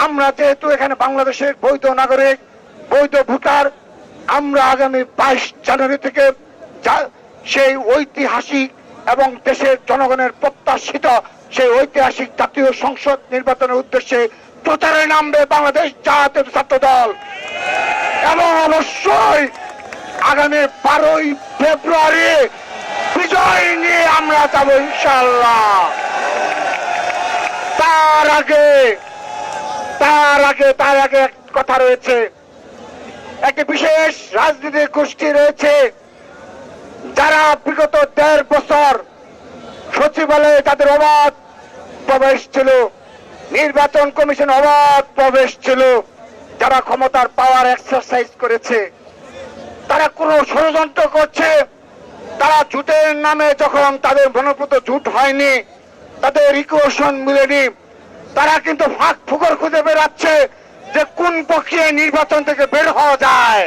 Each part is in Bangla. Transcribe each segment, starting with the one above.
আমরা যেহেতু এখানে বাংলাদেশের বৈধ নাগরিক, বৈধ ভোটার, আমরা আগামী 22 জানুয়ারি থেকে সেই ঐতিহাসিক এবং দেশের জনগণের প্রত্যাশিত সেই ঐতিহাসিক জাতীয় সংসদ নির্বাচনের উদ্দেশ্যে প্রচারে নামবে বাংলাদেশ জাতীয় ছাত্র দল। এবং অবশ্যই আগামী 12ই ফেব্রুয়ারি বিজয় নিয়ে আমরা যাব ইনশাআল্লাহ। তার আগে কথা রয়েছে, একটি বিশেষ রাজনৈতিক গোষ্ঠী রয়েছে যারা বিগত 1.5 বছর সচিবালয়ে তাদের অবাধ প্রবেশ ছিল, নির্বাচন কমিশন অবাধ প্রবেশ ছিল, যারা ক্ষমতার পাওয়ার এক্সারসাইজ করেছে, তারা কোন ষড়যন্ত্র করছে। তারা জুটের নামে যখন তাদের মনোপুত জুট হয়নি, তাদের ইকুয়েশন মিলেনি, তারা কিন্তু ফাঁক ফুকর খুঁজে বেড়াচ্ছে যে কোন পক্ষে নির্বাচন থেকে বের হওয়া যায়।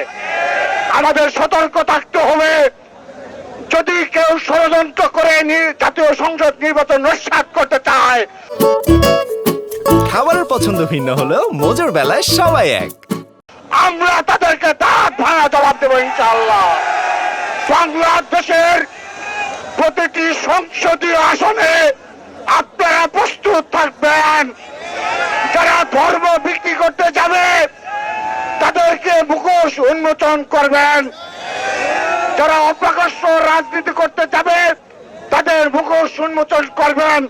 আমাদের সতর্ক থাকতে হবে, যদি কেউ ষড়যন্ত্র করে জাতীয় সংসদ নির্বাচন নস্যাৎ করতে চায়। খাবারের পছন্দ ভিন্ন হলেও মজার বেলায় সবাই এক। আমরা তাদেরকে দাঁত ভাঙা জবাব দেবো ইনশাআল্লাহ। বাংলাদেশের প্রতিটি সংসদীয় আসনে আপনারা প্রস্তুত থাকবেন। যারা ধর্ম বিক্রি করতে যাবে তাদেরকে মুখোশ উন্মোচন করবেন, যারা অপ্রকাশ্য রাজনীতি করতে যাবে তাদের মুখোশ উন্মোচন করবেন।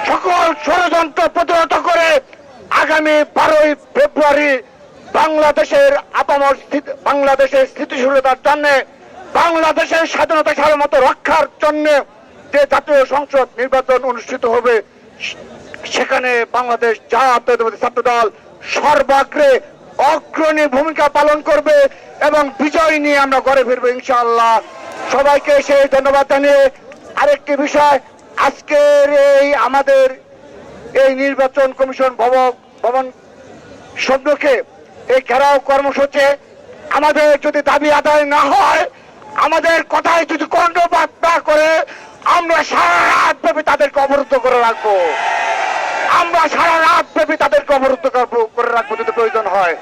সকল ষড়যন্ত্র প্রতিহত করে আগামী 12ই ফেব্রুয়ারি বাংলাদেশের আপামর বাংলাদেশের স্থিতিশীলতার জন্য, বাংলাদেশের স্বাধীনতা সার্বভৌমত্ব রক্ষার জন্য যে জাতীয় সংসদ নির্বাচন অনুষ্ঠিত হবে, সেখানে বাংলাদেশ জাতীয়তাবাদী ছাত্র দল সর্বাগ্রে অগ্রণী ভূমিকা পালন করবে এবং বিজয় নিয়ে আমরা ঘরে ফিরবো ইনশাআল্লাহ। সবাইকে সেই ধন্যবাদ জানিয়ে আরেকটি বিষয়, আজকের আমাদের এই নির্বাচন কমিশন ভবন সম্মুখে এই ঘেরাও কর্মসূচি, আমাদের যদি দাবি আদায় না হয়, আমাদের কথায় যদি কর্ণপাত না করে, আমরা সারা রাত ব্যাপী তাদেরকে অবরুদ্ধ করে রাখবো। আমরা সারা রাত ব্যাপী তাদেরকে অবরুদ্ধ করে রাখবো যদি প্রয়োজন হয়।